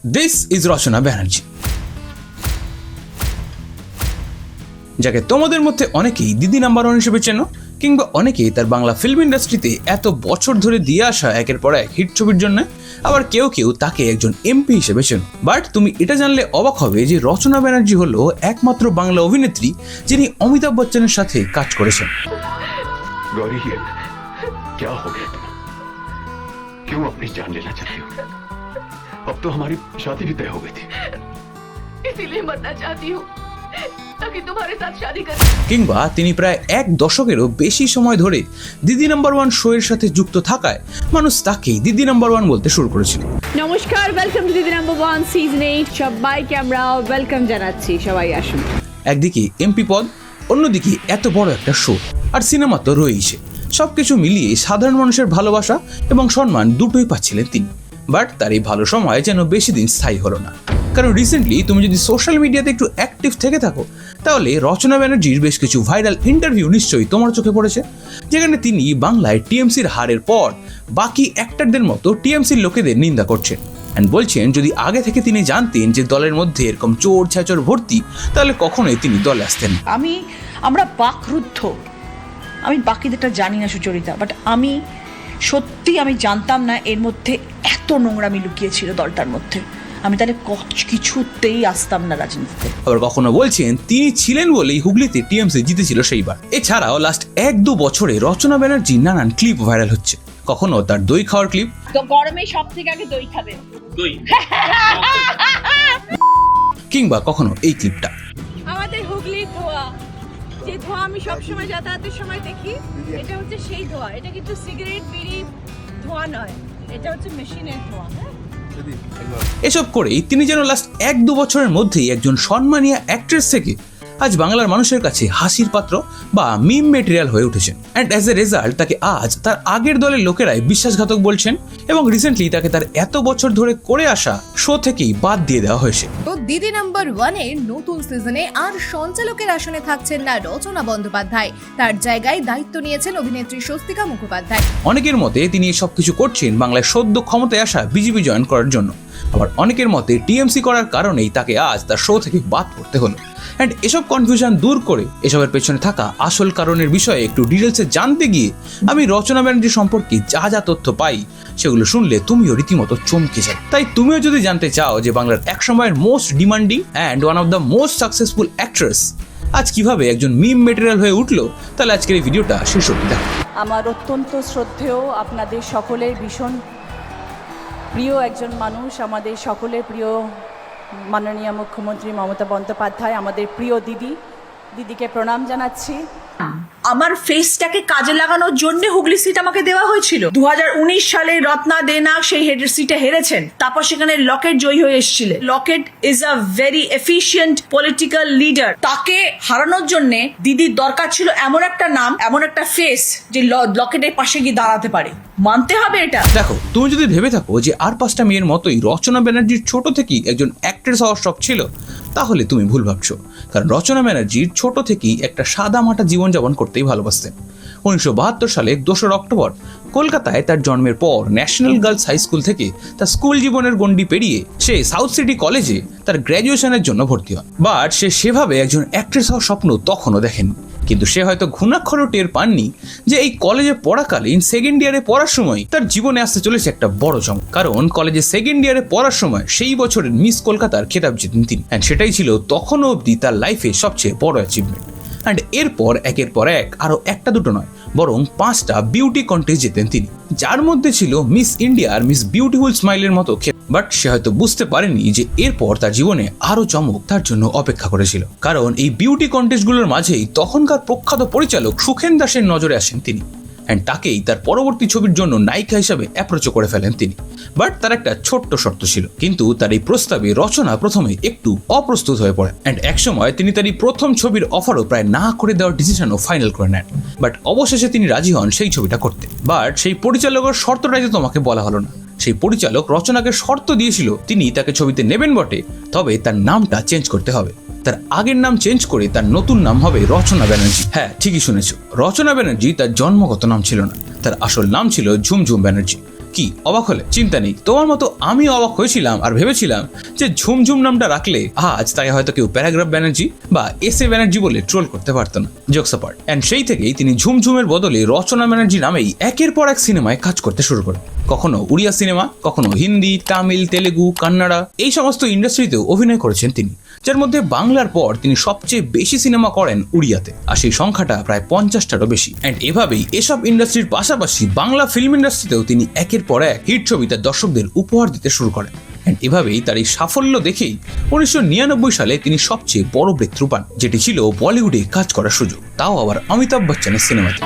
This is রচনা ব্যানার্জি, যাকে তোমাদের মধ্যে অনেকেই দিদি নাম্বার ওয়ান হিসেবে চেনো, কিংবা অনেকেই তার বাংলা ফিল্ম ইন্ডাস্ট্রিতে এত বছর ধরে দিয়ে আসা একের পর এক হিট ছবির জন্য, আবার কেউ কেউ তাকে একজন এমপি হিসেবে চেনো। বাট তুমি এটা জানলে অবাক হবে যে রচনা ব্যানার্জি হলো একমাত্র বাংলা অভিনেত্রী যিনি অমিতাভ বচ্চনের সাথে কাজ করেছেন। गौरी, ये क्या हो गया तुम? क्यों अपनी जान लेना चाहती हो? अब तो हमारी शादी भी तय हो गई थी। इसीलिए मरना चाहती हूँ ताकि तुम्हारे साथ शादी कर। কিংবা তিনি প্রায় এক দশকেরও বেশি সময় ধরে দিদি নাম্বার ওয়ান শো এর সাথে যুক্ত থাকায় মানুষ তাকেই দিদি নাম্বার ওয়ান বলতে শুরু করেছিল। নমস্কার, ওয়েলকাম টু দিদি নাম্বার ওয়ান সিজন 8। সবাইকে আমরা ওয়েলকাম জানাচ্ছি, সবাই আসুন। একদিকে এমপি পদ, অন্যদিকে এত বড় একটা শো, আর সিনেমা তো রয়েছে। সবকিছু মিলিয়ে সাধারণ মানুষের ভালোবাসা এবং সম্মান দুটোই পাচ্ছিলেন তিনি। বাট তার এই ভালো সময় যেন বেশি দিন স্থায়ী হলো না, কারণ রিসেন্টলি তুমি যদি সোশ্যাল মিডিয়াতে একটু অ্যাক্টিভ থেকে থাকো তাহলে রচনা ব্যানার্জির বেশ কিছু ভাইরাল ইন্টারভিউ নিশ্চয়ই তোমার চোখে পড়েছে, যেখানে তিনি বাংলায় টিএমসির হারের পর বাকি অ্যাক্টরদের মতো টিএমসির লোকেদের নিন্দা করছেন অ্যান্ড বলছেন যদি আগে থেকে তিনি জানতেন যে দলের মধ্যে এরকম চোর ছ্যাচর ভর্তি তাহলে কখনোই তিনি দলে আসতেন না। আমরা বাকরুদ্ধ। আমি বাকিদেরটা জানি না সুচরিতা, বাট আমি জানতাম না এর মধ্যে এত নোংরামি লুকিয়েছিল দলটার মধ্যে। আমি তাহলে কিছুতেই আসতাম না রাজনীতিতে। আবার কখনো বলছেন তিনি ছিলেন বলেই হুগলিতে টিএমসি জিতেছিল সেইবার। এছাড়াও লাস্ট 1-2 বছরে রচনা ব্যানার্জি নানান ক্লিপ ভাইরাল হচ্ছে, কখনো তার দই খাওয়ার ক্লিপ, তো গরমে সব থেকে আগে দই খাবে, কিংবা কখনো এই ক্লিপটা। আমাদের হুগলির ধোয়া, যে ধোয়া আমি সবসময় যাতায়াতের সময় দেখি, এটা হচ্ছে সেই ধোয়া। এটা কিন্তু সিগারেট বিড়ি ধোয়া নয়, এটা হচ্ছে মেশিনের ধোয়া। এসব করেই তিনি যেন লাস্ট 1-2 বছরের মধ্যেই একজন সম্মানীয় অ্যাক্ট্রেস থেকে আজ বাংলার মানুষের কাছে হাসির পাত্র বা মিম মেটেরিয়াল হয়ে উঠেছেন। অ্যান্ড অ্যাজ এ রেজাল্ট তাকে আজ তার আগের দলের লোকেরাই বিশ্বাসঘাতক বলছেন, এবং রিসেন্টলি তাকে তার এত বছর ধরে করে আসা শো থেকেই বাদ দিয়ে দেওয়া হয়েছে। তো দিদি নাম্বার ওয়ানের নতুন সিজনে আর সঞ্চালকের আসনে থাকছেন না রচনা বন্দ্যোপাধ্যায়, তার জায়গায় দায়িত্ব নিয়েছেন অভিনেত্রী স্বস্তিকা মুখোপাধ্যায়। অনেকের মতে তিনি সব কিছু করছেন বাংলায় সদ্য ক্ষমতায় আসা বিজেপি জয়েন করার জন্য, আবার অনেকের মতে টিএমসি করার কারণেই তাকে আজ তার শো থেকে বাদ পড়তে হলো। অ্যান্ড এসব কনফিউশন দূর করে এসবের পেছনে থাকা আসল কারণের বিষয়ে একটু ডিটেলসে জানতে গিয়ে আমি রচনা ব্যানার্জি সম্পর্কে যা যা তথ্য পাই সেগুলো শুনলে তুমিও রীতিমতো চমকে যাবে। তাই তুমিও যদি জানতে চাও যে বাংলার একসময়ের most demanding and one of the most successful actress আজ কিভাবে একজন মিম মেটেরিয়াল হয়ে উঠলো, তাহলে আজকের এই ভিডিওটা শেষ অবধি দেখো। আমার অত্যন্ত শ্রদ্ধেয়, আপনাদের সকলের ভীষণ প্রিয় একজন মানুষ, আমাদের সকলের প্রিয় মাননীয় মুখ্যমন্ত্রী মমতা বন্দ্যোপাধ্যায়, আমাদের প্রিয় দিদিকে প্রণাম জানাচ্ছি। আমার ফেসটাকে কাজে লাগানোর জন্য হুগলি সিট আমাকে দেওয়া হয়েছিল। 2019 সালে রত্না দেনা সেই হেড সিটে হেরেছেন, তারপর সেখানে লকেট জয়ী হয়ে এসেছিল। Locket is a very efficient political leader. তাকে হারানোর জন্য দিদির দরকার ছিল এমন একটা নাম, এমন একটা ফেস যে লকেটের পাশে গিয়ে দাঁড়াতে পারে। মানতে হবে এটা। দেখো, তুমি যদি ভেবে থাকো যে আর 5টা মেয়ের মতোই রচনা ব্যানার্জির ছোট থেকেই একজন অ্যাক্ট্রেস হওয়ার শখ ছিল, তাহলে তুমি ভুল ভাবছো। কারণ রচনা ব্যানার্জির ছোট থেকেই একটা সাদা মাটা জীবনযাপন করতেই ভালোবাসতেন। 1972 সালে 2 অক্টোবর কলকাতায় তার জন্মের পর ন্যাশনাল গার্লস হাই স্কুল থেকে তার স্কুল জীবনের গণ্ডি পেরিয়ে সে সাউথ সিটি কলেজে তার গ্র্যাজুয়েশনের জন্য ভর্তি হয়। বাট সে সেভাবে একজন অ্যাক্ট্রেস হওয়ার স্বপ্ন তখনও দেখেনি, কিন্তু সে হয়তো ঘুণাক্ষরও টের পাননি যে এই কলেজে পড়াকালীন সেকেন্ড ইয়ারে পড়ার সময় তার জীবনে আসতে চলেছে একটা বড় চমক। কারণ কলেজে সেকেন্ড ইয়ারে পড়ার সময় সেই বছরের মিস কলকাতার খেতাব জেতেন তিনি, অ্যান্ড সেটাই ছিল তখনও অবধি তার লাইফে সবচেয়ে বড় অ্যাচিভমেন্ট। অ্যান্ড এরপর একের পর এক আরও 1টা 2টো নয় বরং 5টা বিউটি কন্টেস্ট জেতেন তিনি, যার মধ্যে ছিল মিস ইন্ডিয়া আর মিস বিউটিফুল স্মাইলের মতো। বাট সে হয়তো বুঝতে পারেনি যে এরপর তার জীবনে আরো চমক তার জন্য অপেক্ষা করেছিল, কারণ এই বিউটি কন্টেস্টগুলোর মাঝেই তখনকার প্রখ্যাত পরিচালক সুখেন দাসের নজরে আসেন তিনি, অ্যান্ড তাকেই তার পরবর্তী ছবির জন্য নায়িকা হিসাবে অ্যাপ্রোচও করে ফেলেন তিনি। বাট তার একটা ছোট্ট শর্ত ছিল, কিন্তু তার এই প্রস্তাবে রচনা প্রথমে একটু অপ্রস্তুত হয়ে পড়ে, অ্যান্ড একসময় তিনি তার এই প্রথম ছবির অফারও প্রায় না করে দেওয়ার ডিসিশনও ফাইনাল করে নেন। বাট অবশেষে তিনি রাজি হন সেই ছবিটা করতে। বাট সেই পরিচালকের শর্তটাই তো তোমাকে বলা হলো না। সেই পরিচালক রচনাকে শর্ত দিয়েছিল তিনি তাকে ছবিতে নেবেন বটে, তবে তার নামটা চেঞ্জ করতে হবে। তার আগের নাম চেঞ্জ করে তার নতুন নাম হবে রচনা ব্যানার্জি। হ্যাঁ, ঠিকই শুনেছো, রচনা ব্যানার্জি তার জন্মগত নাম ছিল না, তার আসল নাম ছিল ঝুমঝুম ব্যানার্জি। কি অবাক হলে? চিন্তা নেই, তোমার মতো আমি অবাক হয়েছিলাম আর ভেবেছিলাম যে ঝুমঝুম নামটা রাখলে আজ তাকে হয়তো কেউ প্যারাগ্রাফ ব্যানার্জি বা এস এ ব্যানার্জি বলে ট্রোল করতে পারতো না। Jokes apart. এন্ড সেই থেকেই তিনি ঝুমঝুমের বদলে রচনা ব্যানার্জি নামেই একের পর এক সিনেমায় কাজ করতে শুরু করেন। কখনো উড়িয়া সিনেমা, কখনো হিন্দি, তামিল, তেলেগু, কান্নাড়া এই সমস্ত ইন্ডাস্ট্রিতেও অভিনয় করেছেন তিনি, যার মধ্যে বাংলার পর তিনি সবচেয়ে বেশি সিনেমা করেন উড়িয়াতে, আর সেই সংখ্যাটা প্রায় 50টারও বেশি। এন্ড এভাবেই এসব ইন্ডাস্ট্রির পাশাপাশি বাংলা ফিল্ম ইন্ডাস্ট্রিতেও তিনি একের পর এক হিট ছবি তার দর্শকদের উপহার দিতে শুরু করেন। এন্ড এভাবেই তার এই সাফল্য দেখেই 1999 সালে তিনি সবচেয়ে বড় ব্রেকথ্রু পান, যেটি ছিল বলিউডে কাজ করার সুযোগ, তাও আবার অমিতাভ বচ্চনের সিনেমাতে।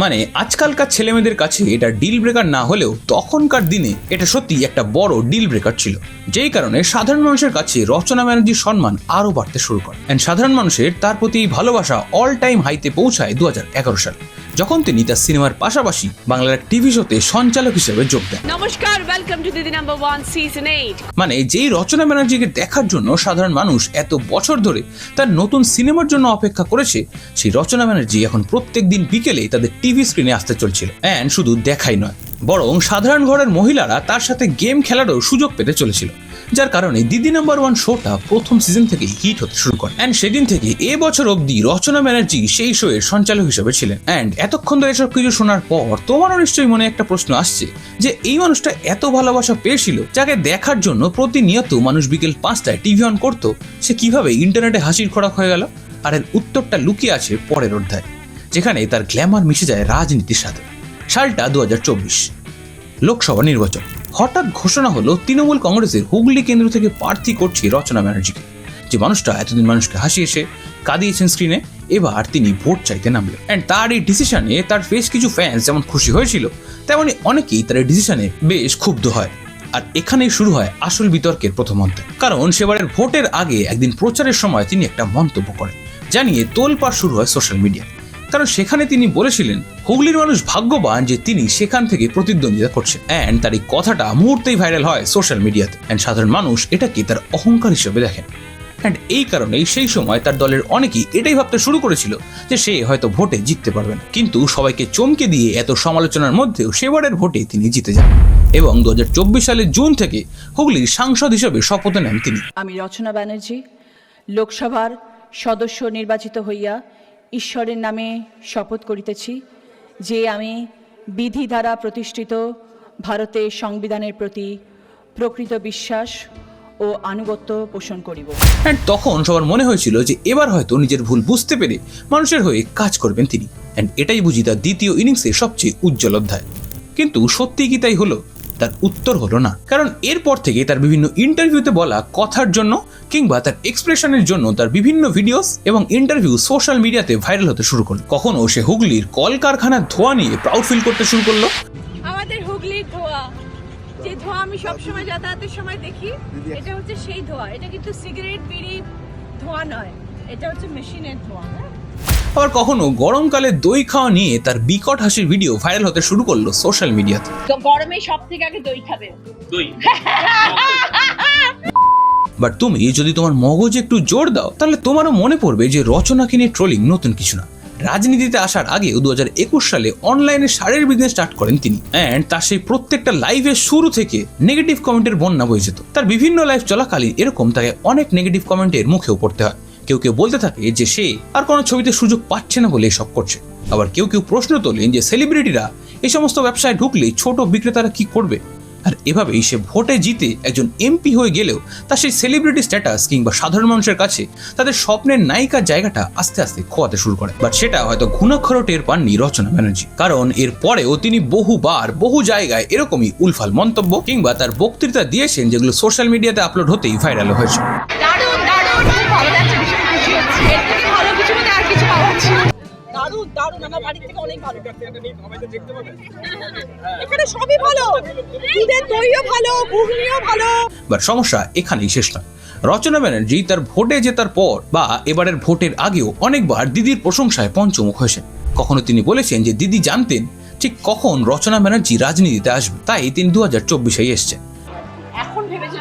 মানে আজকালকার ছেলেমেয়েদের কাছে এটা ডিল ব্রেকার না হলেও তখনকার দিনে এটা সত্যি একটা বড় ডিল ব্রেকার ছিল, যেই কারণে সাধারণ মানুষের কাছে রচনা ব্যানার্জির সম্মান আরো বাড়তে শুরু করে। এন্ড সাধারণ মানুষের তার প্রতি ভালোবাসা অল টাইম হাইতে পৌঁছায় 2011 সালে, যখন তিনি তার সিনেমার পাশাপাশি বাংলার টিভি শোতে সঞ্চালক হিসেবে যোগ দেন। নমস্কার, ওয়েলকাম টু দিদি নাম্বার 1 সিজন 8। মানে যেই রচনা ব্যানার্জিকে দেখার জন্য সাধারণ মানুষ এত বছর ধরে তার নতুন সিনেমার জন্য অপেক্ষা করেছে, সেই রচনা ব্যানার্জি এখন প্রত্যেক দিন বিকেলে তাদের টিভি স্ক্রিনে আসতে চলছিল। এন্ড শুধু দেখাই নয়, বরং সাধারণ ঘরের মহিলারা তার সাথে গেম খেলারও সুযোগ পেতে চলেছিল, যার কারণে দিদি নাম্বার 1 শোটা প্রথম সিজন থেকে হিট হতে শুরু করে। এন্ড সেদিন থেকে এবছর অবধি রচনা ব্যানার্জি সেই শো এর সঞ্চালক হিসেবে ছিলেন। এন্ড এতক্ষণ ধরে এসব কিছু শোনার পর তোমারও নিশ্চয়ই মনে একটা প্রশ্ন আসছে যে এই মানুষটা এত ভালোবাসা পেয়েছিল, যাকে দেখার জন্য প্রতিনিয়ত মানুষ বিকেল 5টায় টিভি অন করতো, সে কিভাবে ইন্টারনেটে হাসির খোরাক হয়ে গেল? আর এর উত্তরটা লুকিয়ে আছে পরের অধ্যায়, যেখানে তার গ্ল্যামার মিশে যায় রাজনীতির সাথে। সালটা 2024, লোকসভা নির্বাচন। হঠাৎ ঘোষণা হলো তৃণমূল কংগ্রেসের হুগলি কেন্দ্র থেকে প্রার্থী করছে রচনা ব্যানার্জিকে, যে মানুষটা এতদিন মানুষকে হাসিয়েছে, কাঁদিয়েছেন স্ক্রিনে, এবার তিনি ভোট চাইতে নামলেন। এন্ড তার এই ডিসিশনে তার বেশ কিছু ফ্যান্স যেমন খুশি হয়েছিল, তেমনি অনেকেই তার এই ডিসিশনে বেশ ক্ষুব্ধ হয়। আর এখানেই শুরু হয় আসল বিতর্কের প্রথম অধ্যায়, কারণ সেবারের ভোটের আগে একদিন প্রচারের সময় তিনি একটা মন্তব্য করেন, জানিয়ে তোলপাড় শুরু হয় সোশ্যাল মিডিয়া। কারণ সেখানে তিনি বলেছিলেন হুগলির মানুষ ভাগ্যবান যে তিনি সেখান থেকে প্রতিদ্বন্দ্বিতা করছেন। এন্ড তার এই কথাটা মুহূর্তেই ভাইরাল হয় সোশ্যাল মিডিয়াতে। এন্ড সাধারণ মানুষ এটাকে তার অহংকার হিসেবে দেখেন। এন্ড এই কারণেই সেই সময় তার দলের অনেকেই এটাই ভাবতে শুরু করেছিল যে সে হয়তো ভোটে জিততে পারবেন, কিন্তু সবাইকে চমকে দিয়ে এত সমালোচনার মধ্যেও সেবারের ভোটে তিনি জিতে যান এবং 2024 সালের জুন থেকে হুগলির সাংসদ হিসেবে শপথ নেন তিনি। আমি রচনা ব্যানার্জি লোকসভার সদস্য নির্বাচিত হইয়া ঈশ্বরের নামে শপথ করিতেছি যে আমি বিধি দ্বারা প্রতিষ্ঠিত ভারতের সংবিধানের প্রতি প্রকৃত বিশ্বাস ও আনুগত্য পোষণ করিব। এন্ড তখন সবার মনে হয়েছিল যে এবার হয়তো নিজের ভুল বুঝতে পেরে মানুষের হয়ে কাজ করবেন তিনি। এন্ড এটাই বুঝি তার দ্বিতীয় ইনিংসের সবচেয়ে উজ্জ্বল অধ্যায়। কিন্তু সত্যি কি তাই হলো? তার উত্তর হলো না, কারণ এরপর থেকে তার বিভিন্ন ইন্টারভিউতে বলা কথার জন্য কিংবা তার এক্সপ্রেশনের জন্য তার বিভিন্ন ভিডিওস এবং ইন্টারভিউ সোশ্যাল মিডিয়াতে ভাইরাল হতে শুরু করলো। কখনো সে হুগলির কলকারখানার ধোঁয়া নিয়ে প্রাউড ফিল করতে শুরু করলো। আমাদের হুগলির ধোঁয়া, যে ধোঁয়া আমি সবসময় যাতায়াতের সময় দেখি, এটা হচ্ছে সেই ধোঁয়া। এটা কিন্তু সিগারেট বিড়ি ধোঁয়া নয়, এটা হচ্ছে মেশিনের ধোঁয়া। আবার কখনো গরমকালে দই খাওয়া নিয়ে তার বিকট হাসির ভিডিও ভাইরাল হতে শুরু করলো সোশ্যাল মিডিয়াতে। তো গরমে সব থেকে আগে দই খাবে। বাট তুমি যদি তোমার মগজে একটু জোর দাও, তাহলে তোমারও মনে পড়বে যে রচনাকে নিয়ে ট্রোলিং নতুন কিছু না। রাজনীতিতে আসার আগেও 2021 সালে অনলাইনে শাড়ির বিজনেস স্টার্ট করেন তিনি। এন্ড তার সেই প্রত্যেকটা লাইভের শুরু থেকে নেগেটিভ কমেন্টের বন্যা বয়ে যেত। তার বিভিন্ন লাইভ চলাকালীন এরকম তাকে অনেক নেগেটিভ কমেন্টের মুখেও পড়তে হয়। কেউ কেউ বলতে থাকে যে সে আর কোনো ছবিতে সুযোগ পাচ্ছে না বলে এসব করছে। আবার কেউ কেউ প্রশ্ন তোলেন যে সেলিব্রিটিরা এই সমস্ত ব্যবসায় ঢুকলে ছোট বিক্রেতারা কি করবে। আর এভাবেই সে ভোটে জিতে একজন এমপি হয়ে গেলেও তার সেই সেলিব্রিটি স্ট্যাটাস কিংবা সাধারণ মানুষের কাছে তাদের স্বপ্নের নায়িকার জায়গাটা আস্তে আস্তে খোয়াতে শুরু করে। বাট সেটা হয়তো ঘুণাক্ষরও টের পাননি রচনা ব্যানার্জি, কারণ এর পরেও তিনি বহুবার বহু জায়গায় এরকমই উলফাল মন্তব্য কিংবা তার বক্তৃতা দিয়েছেন, যেগুলো সোশ্যাল মিডিয়াতে আপলোড হতেই ভাইরাল হয়েছে। দারুণ দারুণ, খুব ভালো লাগছে, ভীষণ খুশি হচ্ছি। এর থেকে ভালো কিছু মানে আর কিছু পাওয়া যাচ্ছে না। দারুণ দারুণ, আমার বাড়ির থেকে অনেক ভালো। এখানে সবই ভালো, দুধের দইও ভালো, ঘুগনিও ভালো। বাট সমস্যা এখানেই শেষ নয়। রচনা ব্যানার্জি তার ভোটে জেতার পর বা এবারের ভোটের আগেও অনেকবার দিদির প্রশংসায় পঞ্চমুখ হয়েছেন। কখনো তিনি বলেছেন যে দিদি জানতেন ঠিক কখন রচনা ব্যানার্জি রাজনীতিতে আসবে, তাই তিনি 2024-এ এসছেন। এখন ভেবেছে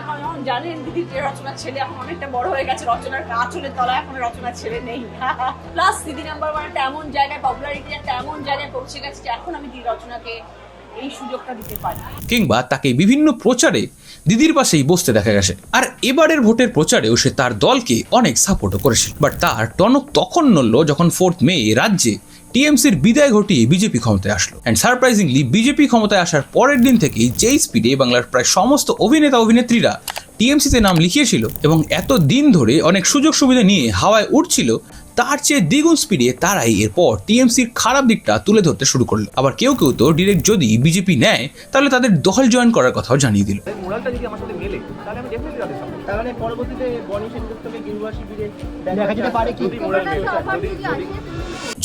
জানেন দিদি যে রচনার ছেলে এখন অনেকটা বড় হয়ে গেছে, রচনার আঁচলের তলায় এখন রচনার ছেলে নেই। প্লাস দিদি নাম্বার ওয়ান একটা এমন জায়গায়, পপুলারিটি একটা এমন জায়গায় পৌঁছে গেছে যে এখন আমি দিদি রচনাকে এই সুযোগটা দিতে পারি। কিংবা তাকে বিভিন্ন প্রচারে দিদির পাশেই বসতে দেখা গেছে। আর এবারের ভোটের প্রচারেও সে তার দলকে অনেক সাপোর্টও করেছিল। বাট তার টনক তখন নড়ল যখন 4 মে রাজ্যে টিএমসির বিদায় ঘটিয়ে বিজেপি ক্ষমতায় আসলো। অ্যান্ড সারপ্রাইজিংলি বিজেপি ক্ষমতায় আসার পরের দিন থেকেই যেই স্পিডে বাংলার প্রায় সমস্ত অভিনেতা অভিনেত্রীরা টিএমসিতে নাম লিখিয়েছিল এবং এত দিন ধরে অনেক সুযোগ সুবিধা নিয়ে হাওয়ায় উঠছিল, তার চেয়ে দ্বিগুণ স্পিডে তারাই এরপর টিএমসির খারাপ দিকটা তুলে ধরতে শুরু করলো। আবার কেউ কেউ তো ডিরেক্ট যদি বিজেপি নেয় তাহলে তাদের দল জয়েন করার কথাও জানিয়ে দিল। মোরালটা যদি আমার সাথে মেলে তাহলে আমি ডেফিনেটলি তাদের সাথে, তাহলে পরবর্তীতে বনি সেনগুপ্তকে ইউনিভার্সিটিতে দেখা যেতে পারে কি মোরাল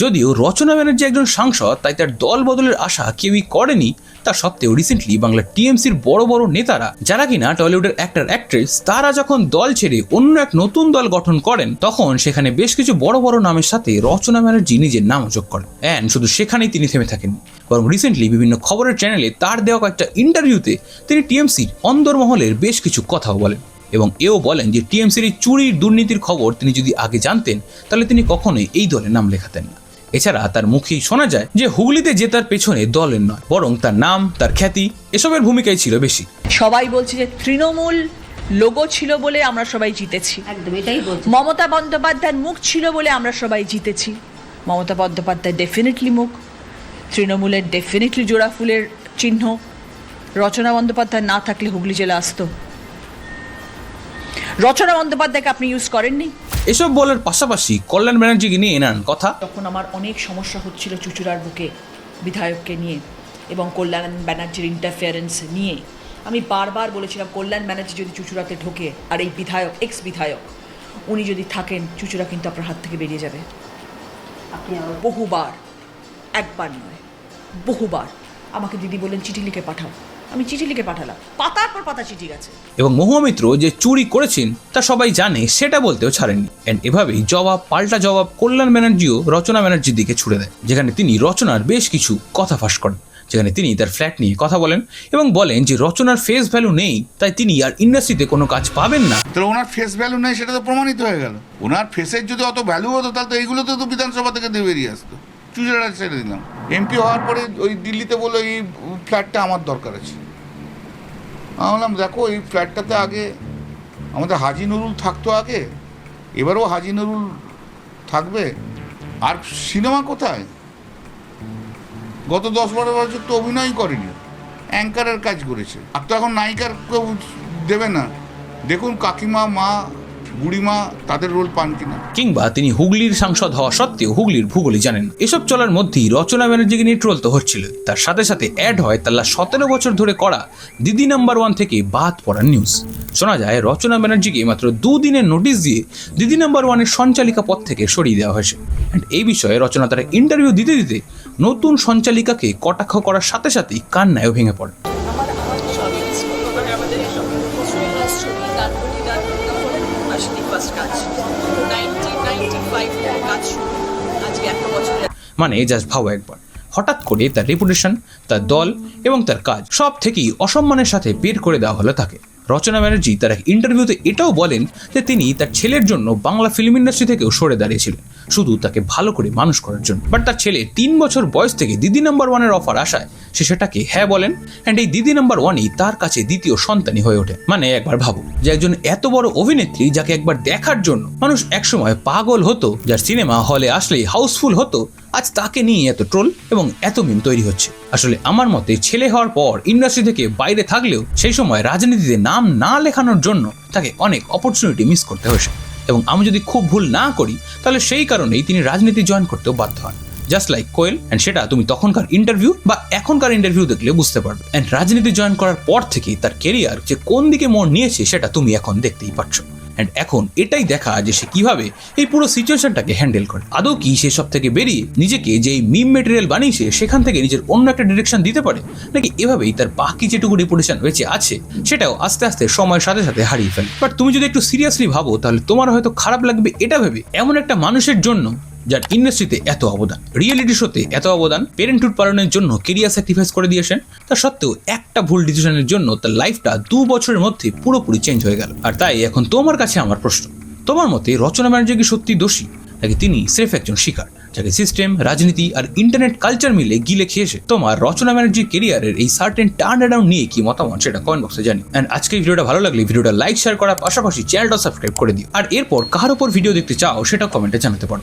যদিও রচনা ব্যানার্জি একজন সাংসদ, তাই তার দল বদলের আশা কেউই করেনি। তা সত্ত্বেও রিসেন্টলি বাংলার টিএমসির বড় বড় নেতারা যারা কিনা টলিউডের অ্যাক্টর অ্যাক্ট্রেস, তারা যখন দল ছেড়ে অন্য এক নতুন দল গঠন করেন তখন সেখানে বেশ কিছু বড় বড় নামের সাথে রচনা ব্যানার্জি নিজের নাম যোগ করেন। অ্যান্ড শুধু সেখানেই তিনি থেমে থাকেননি, বরং রিসেন্টলি বিভিন্ন খবরের চ্যানেলে তার দেওয়া কয়েকটা ইন্টারভিউতে তিনি টিএমসির অন্দরমহলের বেশ কিছু কথাও বলেন এবং এও বলেন যে টিএমসির এই চুরির দুর্নীতির খবর তিনি যদি আগে জানতেন তাহলে তিনি কখনোই এই দলে নাম লেখাতেন না। এছাড়া তার মুখেই শোনা যায় যে হুগলিতে জেতার পেছনে দলের নয়, বরং তার নাম, তার খ্যাতি এসবের ভূমিকাই ছিল বেশি। সবাই বলছে যে তৃণমূল লোগো ছিল বলে আমরা সবাই জিতেছি, একদম এটাই বলছি। মমতা বন্দ্যোপাধ্যায়ের মুখ ছিল বলে আমরা সবাই জিতেছি। মমতা বন্দ্যোপাধ্যায় ডেফিনেটলি মুখ, তৃণমূলের ডেফিনেটলি জোড়া ফুলের চিহ্ন। রচনা বন্দ্যোপাধ্যায় না থাকলে হুগলি জেলা আসতো। রচনা বন্দ্যোপাধ্যায়কে আপনি ইউজ করেননি। এসব বলার পাশাপাশি কল্যাণ ব্যানার্জিকে নিয়ে এনান কথা। তখন আমার অনেক সমস্যা হচ্ছিল চুচুড়ার বুকে বিধায়ককে নিয়ে এবং কল্যাণ ব্যানার্জির ইন্টারফিয়ারেন্স নিয়ে। আমি বারবার বলেছিলাম কল্যাণ ব্যানার্জি যদি চুচুড়াতে ঢোকে আর এই বিধায়ক, এক্স বিধায়ক উনি যদি থাকেন, চুচুড়া কিন্তু আপনার হাত থেকে বেরিয়ে যাবে। বহুবার, একবার নয় বহুবার আমাকে দিদি বললেন চিঠি লিখে পাঠাও। আমি চিঠি লিখে পাঠালাম, পাতার পর পাতা চিঠি গেছে। এবং মহুয়া মিত্র যে চুরি করেছেন তা সবাই জানে, সেটা বলতেও ছাড়েননি। এন্ড এভাবেই জবাব পাল্টা জবাব কল্যাণ ব্যানার্জিও রচনা ব্যানার্জির দিকে ছুড়ে দেয়, যেখানে তিনি রচনার বেশ কিছু কথা ফাঁস করেন। যেখানে তিনি তার ফ্ল্যাট নিয়ে কথা বলেন এবং বলেন যে রচনার ফেস ভ্যালু নেই, তাই তিনি আর ইন্ডাস্ট্রিতে কোনো কাজ পাবেন না। তাহলে ওনার ফেস ভ্যালু নেই সেটা তো প্রমাণিত হয়ে গেল। ওনার ফেসের যদি অত ভ্যালু হতো তাহলে তো এইগুলো তো বিধানসভা থেকে দিয়ে বেরিয়ে আসতো। চুচুড়া ছেড়ে দিলাম, এমপি হওয়ার পরে ওই দিল্লিতে বললো এই ফ্ল্যাটটা আমার দরকার আছে। আমি বললাম দেখো এই ফ্ল্যাটটাতে আগে আমাদের হাজি নুরুল থাকতো আগে, এবারও হাজি নুরুল থাকবে। আর সিনেমা কোথায়? গত 10-12 বছর তো অভিনয় করেনি, অ্যাঙ্কারের কাজ করেছে। আর তো এখন নায়িকার কেউ দেবে না। দেখুন কাকিমা, মা, বুড়িমা তাদের রোল পান কিনা। কিংবা তিনি হুগলির সাংসদ হওয়া সত্ত্বেও হুগলির ভূগোলই জানেন। এসব চলার মধ্যেই রচনা ব্যানার্জিকে নিয়ে ট্রোল তো হচ্ছিল। তার সাথে সাথে অ্যাড হয় তার 17 বছর ধরে করা দিদি নাম্বার 1 থেকে বাদ পড়ার নিউজ। শোনা যায় রচনা ব্যানার্জিকে মাত্র 2 দিনের নোটিশ দিয়ে দিদি নাম্বার 1-এর সঞ্চালিকা পদ থেকে সরিয়ে দেওয়া হয়েছে। অ্যান্ড এই বিষয়ে রচনা তারা ইন্টারভিউ দিতে দিতে নতুন সঞ্চালিকাকে কটাক্ষ করার সাথে সাথেই কান্নায়ও ভেঙে পড়ে। মানে জাস্ট ভাবো একবার, হঠাৎ করে তার রেপুটেশন, তার দল এবং তার কাজ সব থেকেই অসম্মানের সাথে বের করে দেওয়া হলো তাকে। রচনা ব্যানার্জি তার এক ইন্টারভিউতে এটাও বলেন যে তিনি তার ছেলের জন্য বাংলা ফিল্ম ইন্ডাস্ট্রি থেকেও সরে দাঁড়িয়েছিলেন শুধু তাকে ভালো করে মানুষ করার জন্য। বাট তার ছেলে 3 বছর বয়স থেকে দিদি নাম্বার 1-এর অফার আসায় সে সেটাকে হ্যাঁ বলেন। অ্যান্ড এই দিদি নাম্বার 1-ই তার কাছে দ্বিতীয় সন্তানই হয়ে ওঠে। মানে একবার ভাবো যে একজন এত বড় অভিনেত্রী যাকে একবার দেখার জন্য মানুষ একসময় পাগল হতো, যার সিনেমা হলে আসলেই হাউসফুল হতো, আজ তাকে নিয়ে এত ট্রোল এবং এত মিম তৈরি হচ্ছে। আসলে আমার মতে ছেলে হওয়ার পর ইন্ডাস্ট্রি থেকে বাইরে থাকলেও সেই সময় রাজনীতিতে নাম না লেখানোর জন্য তাকে অনেক অপরচুনিটি মিস করতে হয়েছে। এবং আমি যদি খুব ভুল না করি তাহলে সেই কারণেই তিনি রাজনীতি জয়েন করতেও বাধ্য হন, জাস্ট লাইক কোয়েল। অ্যান্ড সেটা তুমি তখনকার ইন্টারভিউ বা এখনকার ইন্টারভিউ দেখলে বুঝতে পারবে। অ্যান্ড রাজনীতি জয়েন করার পর থেকেই তার কেরিয়ার যে কোন দিকে মোড় নিয়েছে সেটা তুমি এখন দেখতেই পাচ্ছ। অ্যান্ড এখন এটাই দেখা যে সে কিভাবে এই পুরো সিচুয়েশনটাকে হ্যান্ডেল করে। আদৌ কি সে সব থেকে বেরিয়ে নিজেকে যে মিম মেটেরিয়াল বানিয়েছে সেখান থেকে নিজের অন্য একটা ডিরেকশন দিতে পারে, নাকি এভাবেই তার বাকি যেটুকু রেপুটেশন বেঁচে আছে সেটাও আস্তে আস্তে সময়ের সাথে সাথে হারিয়ে ফেলে। বাট তুমি যদি একটু সিরিয়াসলি ভাবো তাহলে তোমার হয়তো খারাপ লাগবে এটা ভেবে, এমন একটা মানুষের জন্য যার ইন্ডাস্ট্রিতে এত অবদান, রিয়েলিটি শোতে এত অবদান, পেরেন্টহুড পালনের জন্য কেরিয়ার স্যাক্রিফাইস করে দিয়েছেন, তা সত্ত্বেও একটা ভুল ডিসিশনের জন্য তার লাইফটা 2 বছরের মধ্যে পুরোপুরি চেঞ্জ হয়ে গেল। আর তাই এখন তোমার কাছে আমার প্রশ্ন, তোমার মতে রচনা ব্যানার্জি কি সত্যি দোষী, নাকি তিনি স্রেফ একজন শিকার যাকে সিস্টেম, রাজনীতি আর ইন্টারনেট কালচার মিলে গিলে খেয়েছে? তোমার রচনা ব্যানার্জির কেরিয়ারের এই সার্টেন টার্ন অ্যারাউন্ড নিয়ে কি মতামত সেটা কমেন্ট বক্সে জানি। এন্ড আজকে ভিডিওটা ভালো লাগলে ভিডিওটা লাইক, শেয়ার করার পাশাপাশি চ্যানেলটা সাবস্ক্রাইব করে দিও। আর এরপর কার উপর ভিডিও দেখতে চাও সেটা কমেন্টে জানাতে পারো।